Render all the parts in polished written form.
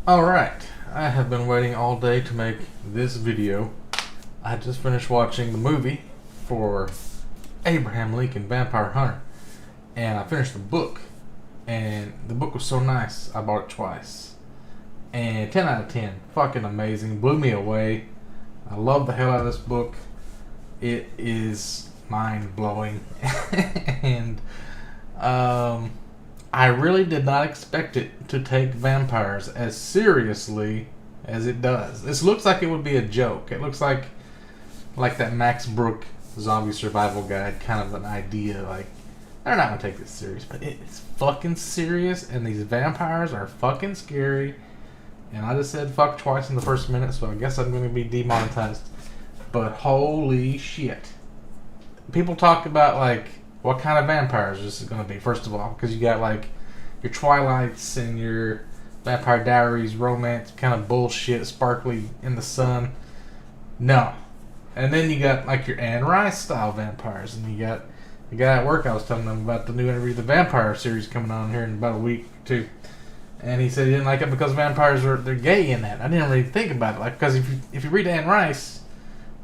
Alright, I have been waiting all day to make this video. I just finished watching the movie for Abraham Lincoln Vampire Hunter, and I finished the book, and the book was so nice I bought it twice, and 10 out of 10, fucking amazing, blew me away. I love the hell out of this book. It is mind-blowing. And I really did not expect it to take vampires as seriously as it does. This looks like it would be a joke. It looks like that Max Brook zombie survival guide kind of an idea. Like, they're not going to take this serious, but it's fucking serious, and these vampires are fucking scary. And I just said fuck twice in the first minute, so I guess I'm going to be demonetized. But holy shit. People talk about, like, what kind of vampires this is going to be, first of all, because you got, like, your Twilights and your Vampire Diaries romance kind of bullshit, sparkly in the sun. No. And then you got, like, your Anne Rice style vampires, and you got the guy at work, I was telling them about the new Interview the Vampire series coming on here in about a week or two. And he said he didn't like it because vampires they're gay in that. I didn't really think about it, like, because if you read Anne Rice,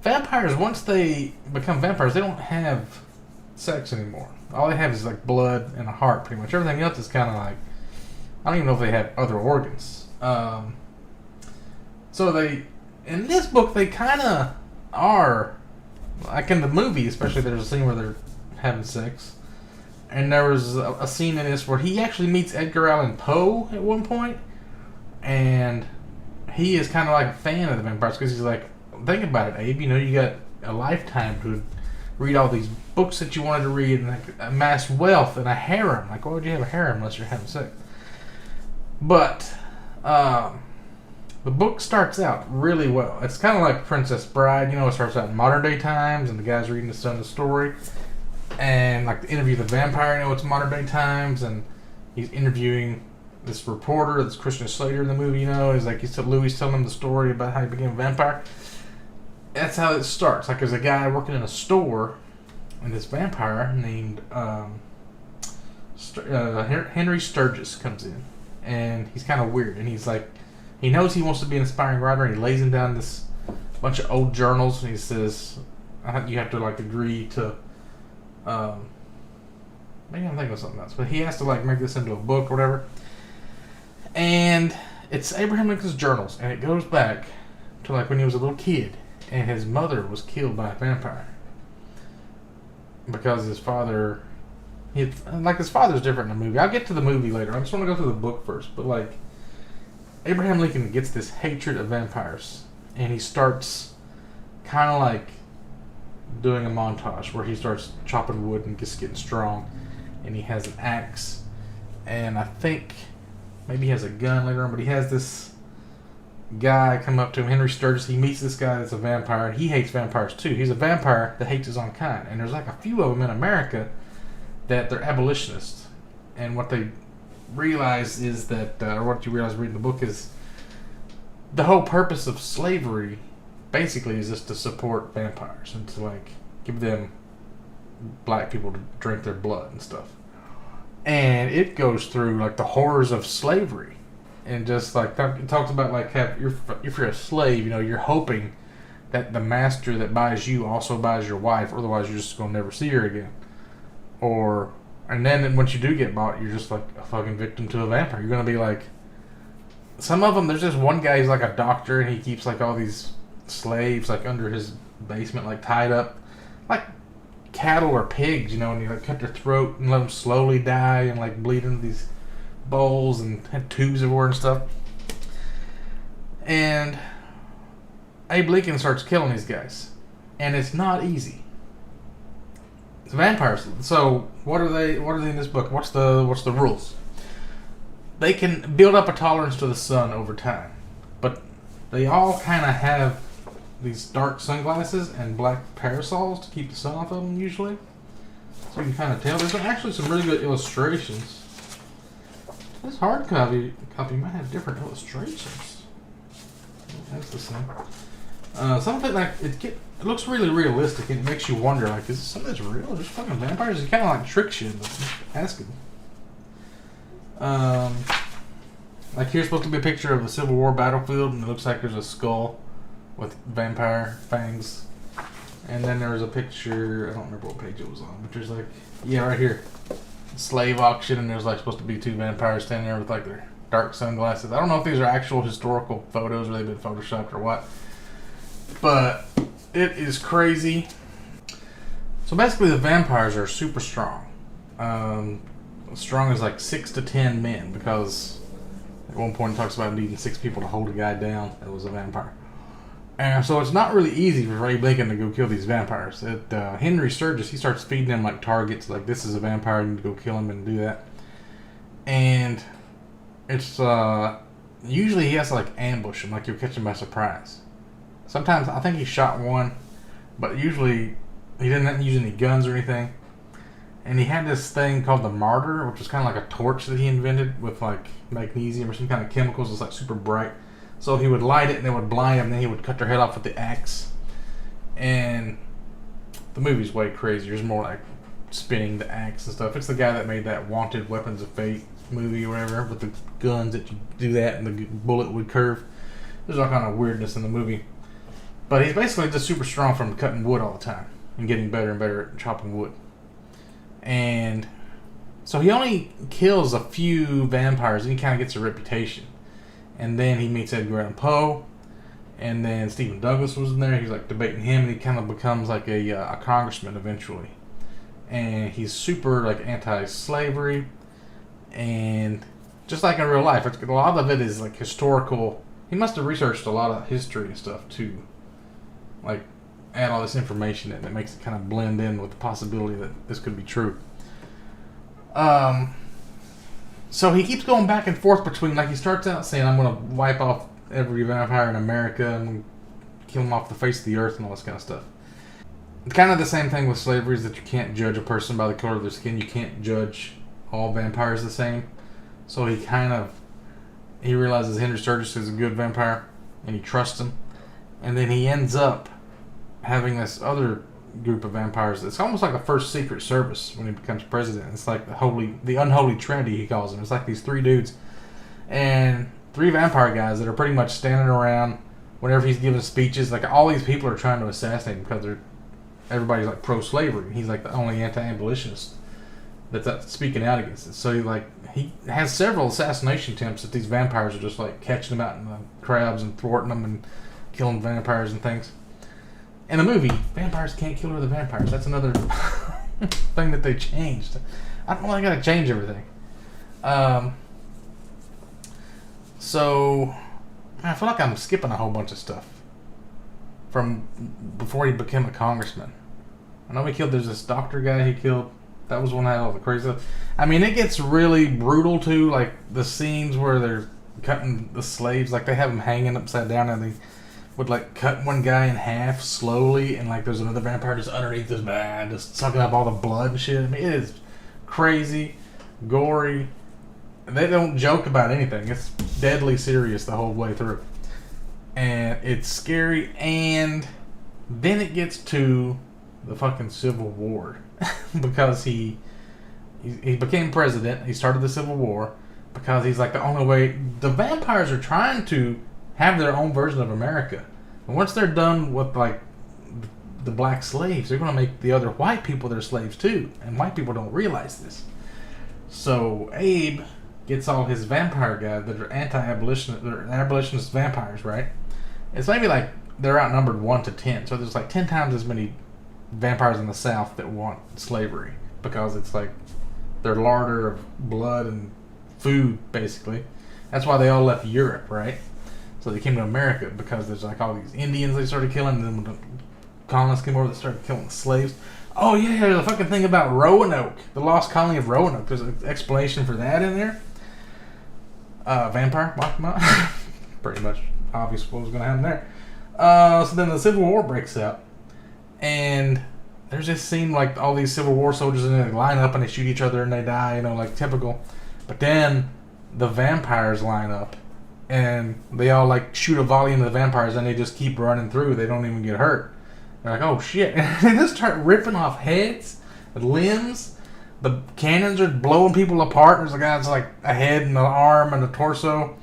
vampires, once they become vampires, they don't have sex anymore. All they have is like blood and a heart, pretty much. Everything else is kind of like, I don't even know if they have other organs. So they, in this book, they kind of are, like in the movie especially, there's a scene where they're having sex. And there was a scene in this where he actually meets Edgar Allan Poe at one point, and he is kind of like a fan of the vampires because he's like, think about it, Abe, you know, you got a lifetime to read all these books that you wanted to read and like amass wealth and a harem. Like, why would you have a harem unless you're having sex? But the book starts out really well. It's kind of like Princess Bride, you know, it starts out in modern day times and the guy's reading his son the story. And like the Interview the Vampire, you know, it's modern day times, and he's interviewing this reporter, this Christian Slater in the movie, you know, he's Louis telling him the story about how he became a vampire. That's how it starts. Like, there's a guy working in a store, and this vampire named Henry Sturgis comes in, and he's kind of weird, and he's like, he knows he wants to be an aspiring writer, and he lays him down this bunch of old journals, and he says, you have to like agree to, maybe I'm thinking of something else, but he has to like make this into a book or whatever, and it's Abraham Lincoln's journals, and it goes back to like when he was a little kid, and his mother was killed by a vampire because his father, his father's different in the movie. I'll get to the movie later. I just want to go through the book first. But like, Abraham Lincoln gets this hatred of vampires, and he starts kind of like doing a montage where he starts chopping wood and just getting strong, and he has an axe, and I think maybe he has a gun later on, but he has this guy come up to him, Henry Sturgis. He meets this guy that's a vampire, and he hates vampires too. He's a vampire that hates his own kind, and there's like a few of them in America that they're abolitionists, and what they realize is that, or what you realize reading the book, is the whole purpose of slavery basically is just to support vampires and to like give them black people to drink their blood and stuff. And it goes through like the horrors of slavery, and just like it talks about like if you're a slave, you know, you're hoping that the master that buys you also buys your wife, otherwise you're just gonna never see her again. And then once you do get bought, you're just like a fucking victim to a vampire. You're gonna be like, some of them, there's just one guy, he's like a doctor, and he keeps like all these slaves like under his basement, like tied up like cattle or pigs, you know, and you like cut their throat and let them slowly die and like bleed into these bowls and had tubes everywhere and stuff. And Abe Lincoln starts killing these guys, and it's not easy. It's vampires. So what are they in this book? What's the rules? They can build up a tolerance to the sun over time, but they all kind of have these dark sunglasses and black parasols to keep the sun off of them usually. So you can kind of tell. There's actually some really good illustrations. This hard copy might have different illustrations. That's the same. Some of it, like, it looks really realistic, and it makes you wonder, like, is some of this real? Is this fucking vampires? It kind of like tricks you into asking. Like Like here's supposed to be a picture of a Civil War battlefield, and it looks like there's a skull with vampire fangs. And then there was a picture, I don't remember what page it was on, but there's like, yeah, right here, slave auction, and there's like supposed to be two vampires standing there with like their dark sunglasses. I don't know if these are actual historical photos or they've been photoshopped or what, but it is crazy. So basically the vampires are super strong. Strong as like 6 to 10 men, because at one point it talks about needing 6 people to hold a guy down that was a vampire. And so it's not really easy for Ray Bacon to go kill these vampires. Henry Sturgis, he starts feeding them like targets, like this is a vampire, you need to go kill him and do that. And it's usually he has to like ambush him, like you'll catch him by surprise. Sometimes I think he shot one, but usually he didn't use any guns or anything. And he had this thing called the martyr, which was kind of like a torch that he invented with like magnesium or some kind of chemicals. It's like super bright. So he would light it and it would blind him, and then he would cut their head off with the axe. And the movie's way crazier. It's more like spinning the axe and stuff. It's the guy that made that Wanted Weapons of Fate movie or whatever, with the guns that you do that and the bullet would curve. There's all kind of weirdness in the movie. But he's basically just super strong from cutting wood all the time and getting better and better at chopping wood. And so he only kills a few vampires and he kind of gets a reputation. And then he meets Edgar Allan Poe, and then Stephen Douglas was in there. He's like debating him, and he kind of becomes like a congressman eventually. And he's super like anti-slavery, and just like in real life, a lot of it is like historical. He must have researched a lot of history and stuff too, like add all this information in that makes it kind of blend in with the possibility that this could be true. So he keeps going back and forth between, like he starts out saying, I'm going to wipe off every vampire in America and kill them off the face of the earth and all this kind of stuff. It's kind of the same thing with slavery, is that you can't judge a person by the color of their skin. You can't judge all vampires the same. So he realizes Henry Sturgis is a good vampire and he trusts him. And then he ends up having this other group of vampires. It's almost like the first Secret Service when he becomes president. It's like the unholy trinity, he calls them. It's like these 3 dudes and 3 vampire guys that are pretty much standing around whenever he's giving speeches. Like all these people are trying to assassinate him because everybody's like pro-slavery. He's like the only anti-abolitionist that's speaking out against it. So he has several assassination attempts that these vampires are just like catching him out in the crowds and thwarting them and killing vampires and things. In the movie, vampires can't kill other vampires. That's another thing that they changed. I don't know, I gotta change everything. So I feel like I'm skipping a whole bunch of stuff from before he became a congressman. I know there's this doctor guy he killed. That was one that had all the crazy stuff. I mean, it gets really brutal too, like the scenes where they're cutting the slaves, like they have them hanging upside down and they would like cut one guy in half slowly, and like there's another vampire just underneath this man, just sucking up all the blood and shit. I mean, it is crazy, gory. They don't joke about anything. It's deadly serious the whole way through, and it's scary. And then it gets to the fucking Civil War because he became president. He started the Civil War because he's like the only way. The vampires are trying to have their own version of America. And once they're done with like the black slaves, they're going to make the other white people their slaves too. And white people don't realize this. So Abe gets all his vampire guys that are anti-abolitionist, they're abolitionist vampires, right? It's maybe like they're outnumbered 1 to 10. So there's like 10 times as many vampires in the South that want slavery, because it's like their larder of blood and food, basically. That's why they all left Europe, right? So they came to America because there's like all these Indians they started killing, and then when the colonists came over, they started killing the slaves. Oh yeah, there's a fucking thing about Roanoke, the lost colony of Roanoke. There's an explanation for that in there. Vampire, pretty much obvious what was going to happen there. So then the Civil War breaks out, and there's this scene like all these Civil War soldiers and they line up and they shoot each other and they die, you know, like typical. But then the vampires line up and they all like shoot a volley into the vampires and they just keep running through. They don't even get hurt. They're like, oh shit. And they just start ripping off heads, limbs. The cannons are blowing people apart. There's a guy that's like a head and an arm and a torso.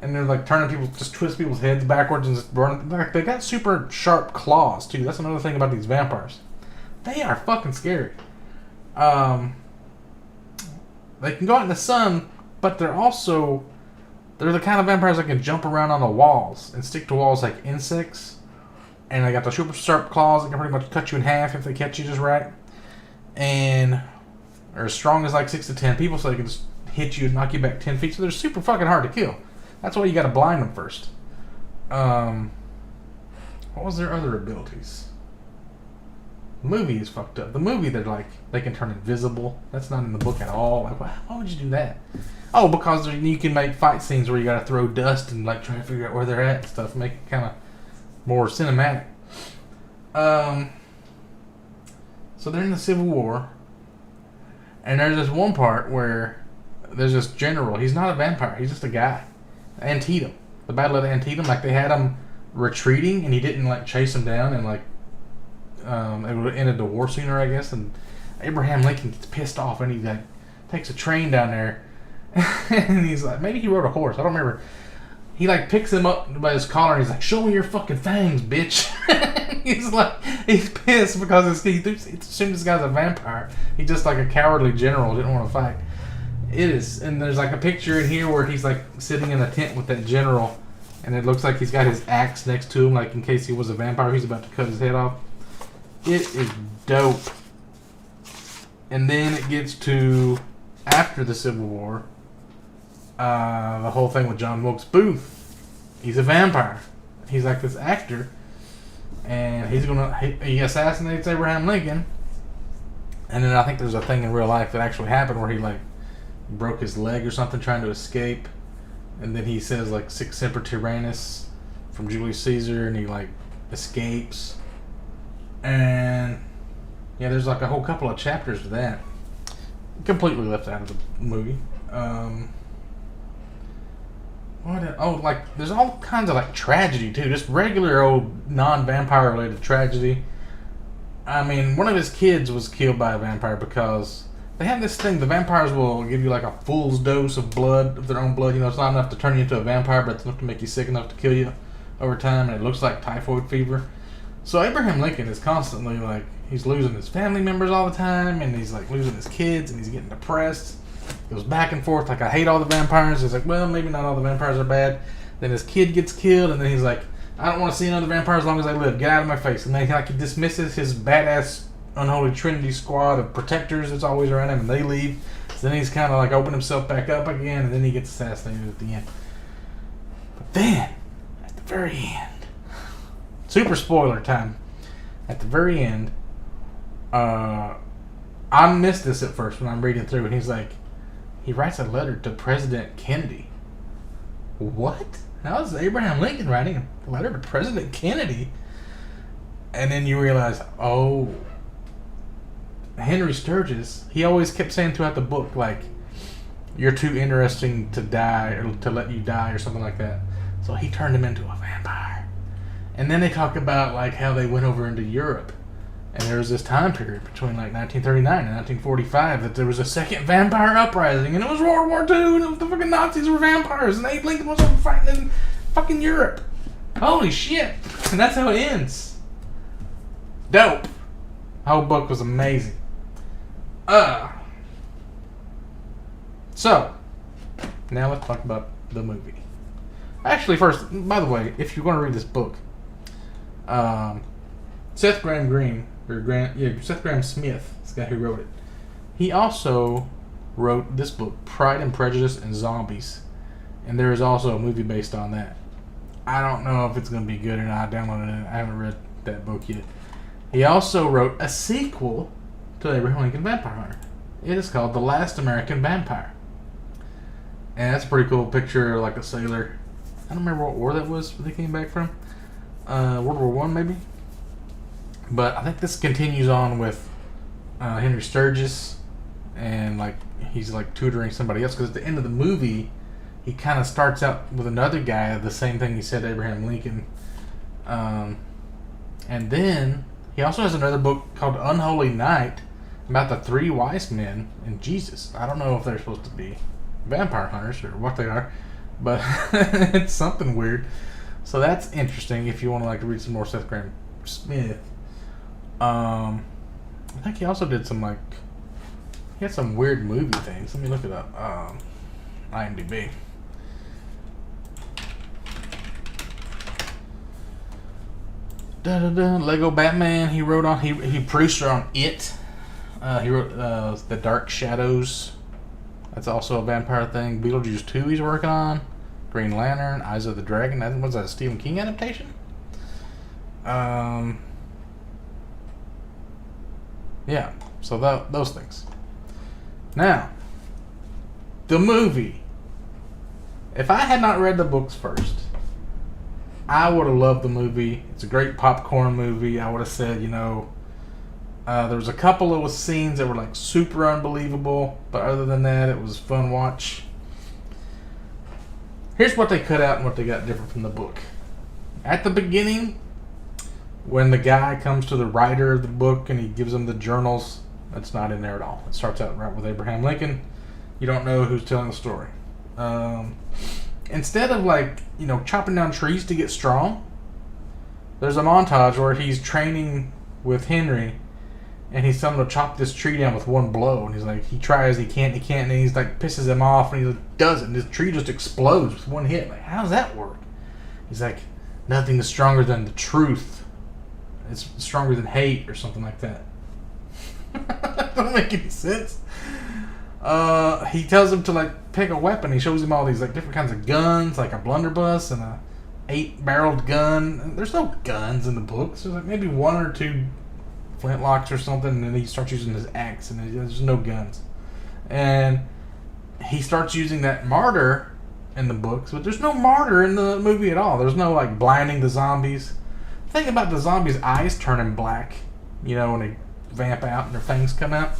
and they're like turning people, just twist people's heads backwards and just burn. Like, they got super sharp claws too. That's another thing about these vampires. They are fucking scary. They can go out in the sun, but they're the kind of vampires that can jump around on the walls and stick to walls like insects. And they got the super sharp claws that can pretty much cut you in half if they catch you just right. And are as strong as like 6 to 10 people, so they can just hit you and knock you back 10 feet. So they're super fucking hard to kill. That's why you got to blind them first. What was their other abilities? The movie is fucked up. The movie, they're like, they can turn invisible. That's not in the book at all. Like, why would you do that? Oh, because you can make fight scenes where you got to throw dust and like try to figure out where they're at and stuff, make it kind of more cinematic. So they're in the Civil War, and there's this one part where there's this general. He's not a vampire. He's just a guy. Antietam. The Battle of Antietam. Like, they had him retreating, and he didn't like chase him down, and like it would have ended the war sooner, I guess. And Abraham Lincoln gets pissed off, and he like takes a train down there, and he's like, maybe he rode a horse. I don't remember. He like picks him up by his collar, and he's like, "Show me your fucking fangs, bitch." he's pissed because he assumed this guy's a vampire. He's just like a cowardly general, didn't want to fight. It is, and there's like a picture in here where he's like sitting in a tent with that general, and it looks like he's got his axe next to him, like in case he was a vampire, he's about to cut his head off. It is dope. And then it gets to after the Civil War, the whole thing with John Wilkes Booth. He's a vampire. He's like this actor, and he assassinates Abraham Lincoln. And then I think there's a thing in real life that actually happened where he like broke his leg or something trying to escape, and then he says like "Sic Semper Tyrannis" from Julius Caesar, and he like escapes. And yeah, there's like a whole couple of chapters to that. Completely left out of the movie. Like there's all kinds of like tragedy too, just regular old non-vampire related tragedy. I mean, one of his kids was killed by a vampire because they have this thing. The vampires will give you like a fool's dose of blood, of their own blood. You know, it's not enough to turn you into a vampire, but it's enough to make you sick enough to kill you over time, and it looks like typhoid fever. So Abraham Lincoln is constantly like, he's losing his family members all the time, and he's like losing his kids, and he's getting depressed. He goes back and forth, like, I hate all the vampires. He's like, well, maybe not all the vampires are bad. Then his kid gets killed, and then he's like, I don't want to see another vampire as long as I live. Get out of my face. And then he dismisses his badass unholy trinity squad of protectors that's always around him, and they leave. So then he's kind of like opened himself back up again, and then he gets assassinated at the end. But then, at the very end, super spoiler time. At the very end, I missed this at first when I'm reading through, and he's like, he writes a letter to President Kennedy. What? How is Abraham Lincoln writing a letter to President Kennedy? And then you realize, oh, Henry Sturgis, he always kept saying throughout the book, like, you're too interesting to die, or to let you die, or something like that. So he turned him into a vampire. And then they talk about like how they went over into Europe, and there was this time period between like 1939 and 1945 that there was a second vampire uprising, and it was World War II, and the fucking Nazis were vampires, and Abe Lincoln was over fighting in fucking Europe. Holy shit! And that's how it ends. Dope. The whole book was amazing. So now let's talk about the movie. Actually, first, by the way, if you're going to read this book, Seth Graham Seth Graham Smith, this guy who wrote it, he also wrote this book, Pride and Prejudice and Zombies, and there is also a movie based on that. I don't know if it's going to be good or not. I downloaded it. I haven't read that book yet. He also wrote a sequel to Abraham Lincoln Vampire Hunter. It is called The Last American Vampire, and that's a pretty cool picture, like a sailor. I don't remember what war that was where they came back from. World War One, maybe. But I think this continues on with Henry Sturgis, and like he's like tutoring somebody else, because at the end of the movie, he kind of starts out with another guy, the same thing he said to Abraham Lincoln, and then he also has another book called Unholy Night about the three wise men and Jesus. I don't know if they're supposed to be vampire hunters or what they are. but it's something weird. So that's interesting if you want to like read some more Seth Graham Smith. I think he also did some like he had some weird movie things. Let me look it up. IMDb. Lego Batman. He wrote on. He produced on It. He wrote The Dark Shadows. That's also a vampire thing. Beetlejuice 2 he's working on. Green Lantern, Eyes of the Dragon. Was that a Stephen King adaptation? Yeah, so those things. Now, the movie. If I had not read the books first, I would have loved the movie. It's a great popcorn movie. I would have said, there was a couple of scenes that were like super unbelievable, but other than that, it was a fun watch. Here's what they cut out and what they got different from the book. At the beginning, when the guy comes to the writer of the book and he gives him the journals, that's not in there at all. It starts out right with Abraham Lincoln. You don't know who's telling the story. Instead of chopping down trees to get strong, there's a montage where he's training with Henry and he's telling him to chop this tree down with one blow, and he's like, he tries, he can't, and he's like, pisses him off, and he does it, and this tree just explodes with one hit. Like, how does that work? He's like, nothing is stronger than the truth. It's stronger than hate, or something like that. That doesn't make any sense. He tells him to pick a weapon. He shows him all these different kinds of guns, like a blunderbuss and a 8-barreled gun. And there's no guns in the books. There's maybe 1 or 2 flintlocks or something, and then he starts using his axe, and there's no guns. And he starts using that martyr in the books, but there's no martyr in the movie at all. There's no blinding the zombies. The thing about the zombies' eyes turning black, when they vamp out and their fangs come out,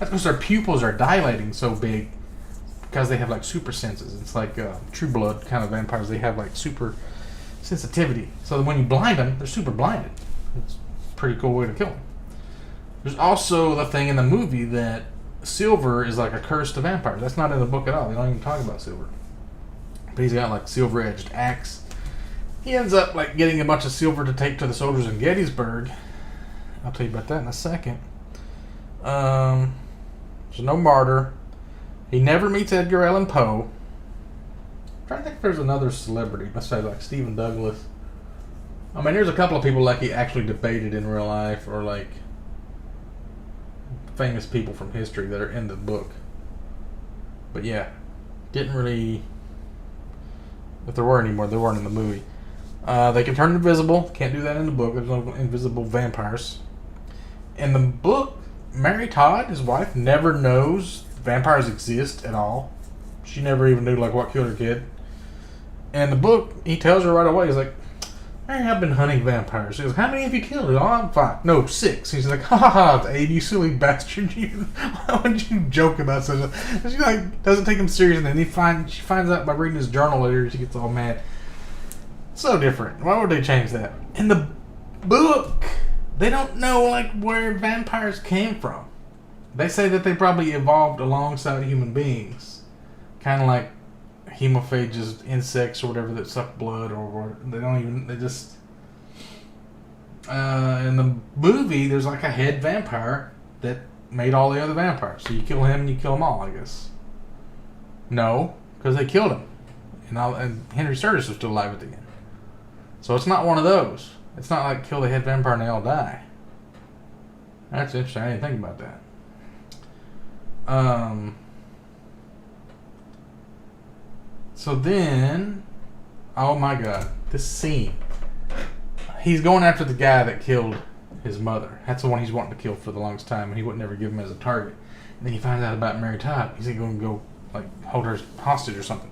that's because their pupils are dilating so big because they have super senses. It's like True Blood kind of vampires. They have super sensitivity. So when you blind them, they're super blinded. It's a pretty cool way to kill them. There's also the thing in the movie that silver is like a curse to vampires. That's not in the book at all. They don't even talk about silver. But he's got silver-edged axe. He ends up getting a bunch of silver to take to the soldiers in Gettysburg. I'll tell you about that in a second. There's no martyr. He never meets Edgar Allan Poe. I'm trying to think if there's another celebrity. Let's say Stephen Douglas. I mean, there's a couple of people he actually debated in real life, or famous people from history that are in the book. But yeah, didn't really. If there were any more, they weren't in the movie. They can turn invisible. Can't do that in the book. There's no invisible vampires. In the book, Mary Todd, his wife, never knows vampires exist at all. She never even knew what killed her kid. In the book, he tells her right away. He's like, "Hey, I've been hunting vampires." She goes, "How many have you killed?" "Oh, I'm 5. "No, 6. He's like, "Ha ha ha, it's 8, you silly bastard. Why would you joke about such a..." She doesn't take him serious, and then she finds out by reading his journal later, she gets all mad. So different. Why would they change that? In the book, they don't know where vampires came from. They say that they probably evolved alongside human beings. Kind of like hemophages, insects or whatever that suck blood, or they just in the movie there's a head vampire that made all the other vampires, so you kill him and you kill them all, I guess. No, because they killed him, and Henry Sturgis was still alive at the end, so it's not one of those. It's not kill the head vampire and they all die. That's interesting. I didn't think about that. So then, oh my god, this scene. He's going after the guy that killed his mother. That's the one he's wanting to kill for the longest time, and he would never give him as a target. And then he finds out about Mary Todd. He's going to go hold her hostage or something.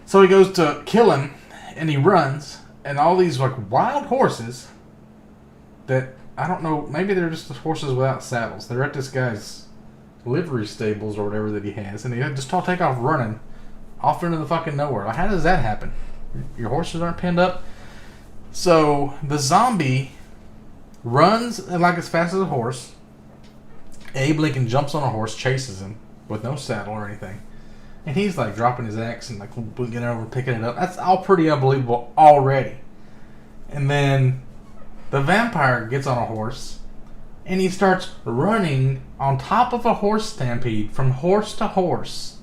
So he goes to kill him, and he runs, and all these wild horses that, I don't know, maybe they're just horses without saddles. They're at this guy's livery stables or whatever that he has, and they just all take off running off into the fucking nowhere. How does that happen? Your horses aren't pinned up? So the zombie runs as fast as a horse. Abe Lincoln jumps on a horse, chases him with no saddle or anything. And he's like dropping his axe and like getting over and picking it up. That's all pretty unbelievable already. And then the vampire gets on a horse and he starts running on top of a horse stampede from horse to horse.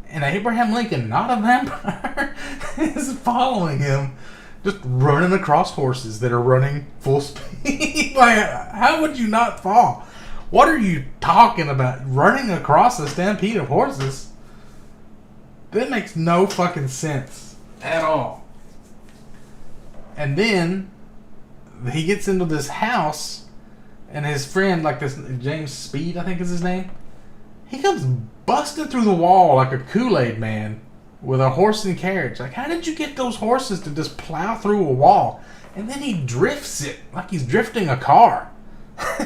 And Abraham Lincoln, not a vampire, is following him, just running across horses that are running full speed. Like, how would you not fall? What are you talking about? Running across a stampede of horses? That makes no fucking sense at all. And then he gets into this house, and his friend, like this James Speed, I think is his name, he comes busting through the wall like a Kool-Aid man with a horse and carriage. Like, how did you get those horses to just plow through a wall? And then he drifts it like he's drifting a car.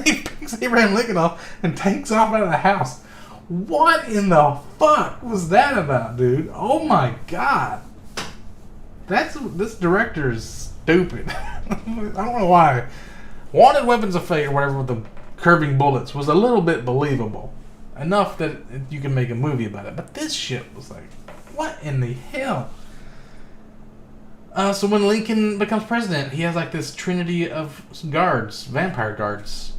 He picks Abraham Lincoln off and takes off out of the house. What in the fuck was that about, dude? Oh my god. This director is stupid. I don't know why. Wanted Weapons of Fate or whatever with the curving bullets was a little bit believable. Enough that you can make a movie about it. But this shit was like, what in the hell? So when Lincoln becomes president, he has like this trinity of guards, vampire guards.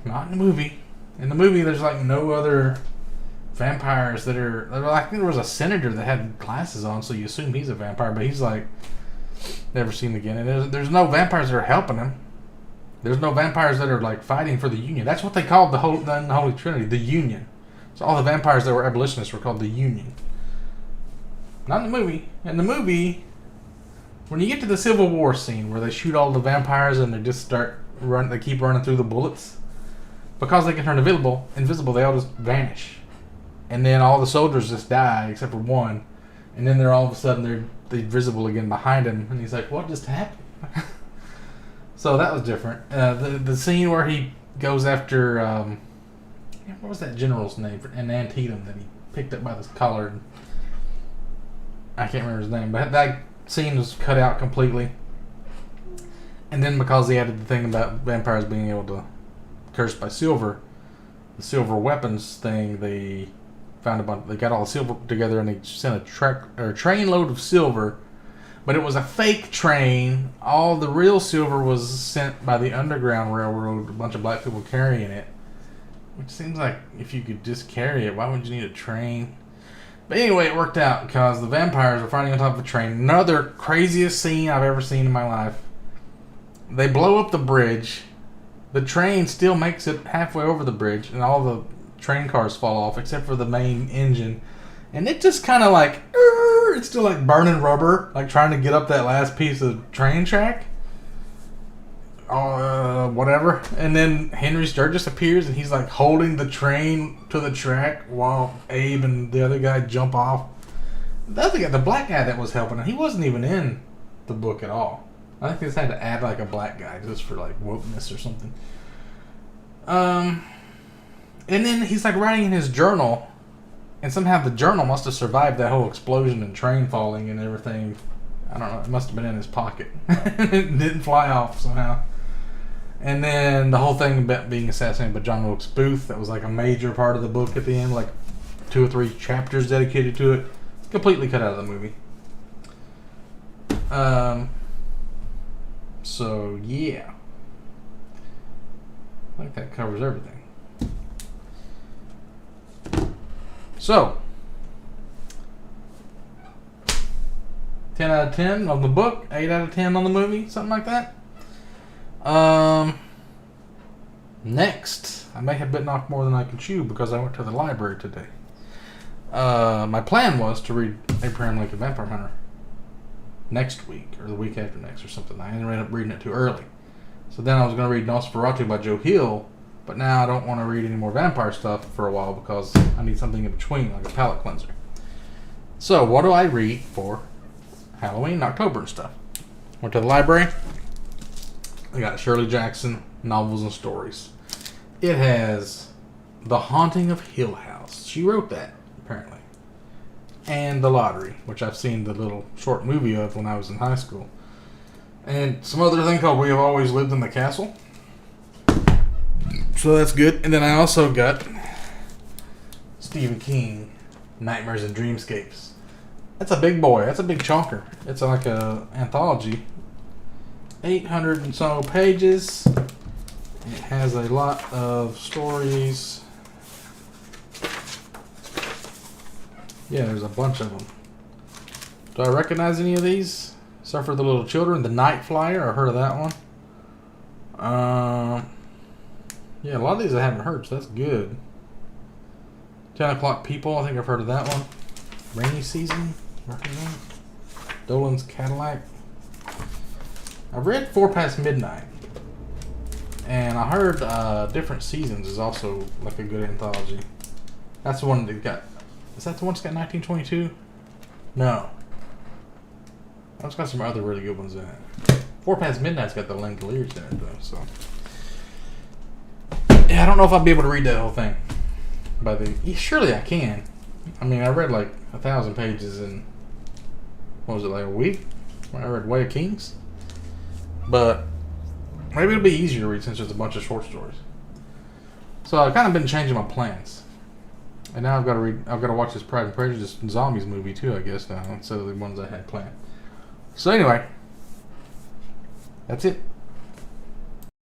Not in the movie. In the movie, there's like no other vampires that are. I think there was a senator that had glasses on, so you assume he's a vampire, but he's like never seen again. And there's no vampires that are helping him. There's no vampires that are like fighting for the Union. That's what they called the Holy Trinity, the Union. So all the vampires that were abolitionists were called the Union. Not in the movie. In the movie, when you get to the Civil War scene where they shoot all the vampires and they just they keep running through the bullets, because they can turn invisible, they all just vanish. And then all the soldiers just die except for one. And then they're all of a sudden they're visible again behind him, and he's like, "What just happened?" So that was different. The scene where he goes after what was that general's name in Antietam that he picked up by the collar? And I can't remember his name, but that scene was cut out completely. And then because he added the thing about vampires being able to curse by silver, the silver weapons thing, they found they got all the silver together and they sent a train load of silver. But it was a fake train. All the real silver was sent by the Underground Railroad, a bunch of black people carrying it. Which seems like if you could just carry it, why would you need a train? But anyway, it worked out because the vampires were fighting on top of a train. Another craziest scene I've ever seen in my life. They blow up the bridge. The train still makes it halfway over the bridge, and all the train cars fall off except for the main engine. And it just kind of like, it's still like burning rubber, like trying to get up that last piece of train track. Whatever. And then Henry Sturgis appears and he's like holding the train to the track while Abe and the other guy jump off. The other guy, the black guy that was helping him, he wasn't even in the book at all. I think they just had to add like a black guy just for like wokeness or something. And then he's like writing in his journal. And somehow the journal must have survived that whole explosion and train falling and everything. I don't know. It must have been in his pocket. It didn't fly off somehow. And then the whole thing about being assassinated by John Wilkes Booth, that was like a major part of the book at the end, like 2 or 3 chapters dedicated to it. Completely cut out of the movie. So, yeah. I think that covers everything. So, 10 out of 10 on the book, 8 out of 10 on the movie, something like that. Next, I may have bitten off more than I can chew because I went to the library today. My plan was to read Abraham Lincoln Vampire Hunter next week, or the week after next or something. I ended up reading it too early. So then I was going to read Nosferatu by Joe Hill, but now I don't want to read any more vampire stuff for a while because I need something in between, like a palate cleanser. So, what do I read for Halloween, October and stuff? Went to the library. I got Shirley Jackson, Novels and Stories. It has The Haunting of Hill House. She wrote that, apparently. And The Lottery, which I've seen the little short movie of when I was in high school. And some other thing called We Have Always Lived in the Castle. So that's good. And then I also got Stephen King, Nightmares and Dreamscapes. That's a big boy. That's a big chunker. It's like a anthology. 800 and so pages. It has a lot of stories. Yeah, there's a bunch of them. Do I recognize any of these? Suffer the Little Children, The Night Flyer. I've heard of that one. Yeah, a lot of these I haven't heard, so that's good. 10 O'Clock People. I think I've heard of that one. Rainy Season. Dolan's Cadillac. I've read 4 Past Midnight. And I heard Different Seasons is also like a good anthology. That's the one that got... Is that the one that's got 1922? No. That's got some other really good ones in it. 4 Past Midnight's got the Langoliers in it though, so... Yeah, I don't know if I'll be able to read that whole thing. Surely I can. I mean, I read like 1,000 pages in... What was it, like a week? When I read Way of Kings? But... Maybe it'll be easier to read since it's a bunch of short stories. So I've kind of been changing my plans. And now I've got to watch this Pride and Prejudice Zombies movie too, I guess now, instead of the ones I had planned. So anyway, that's it.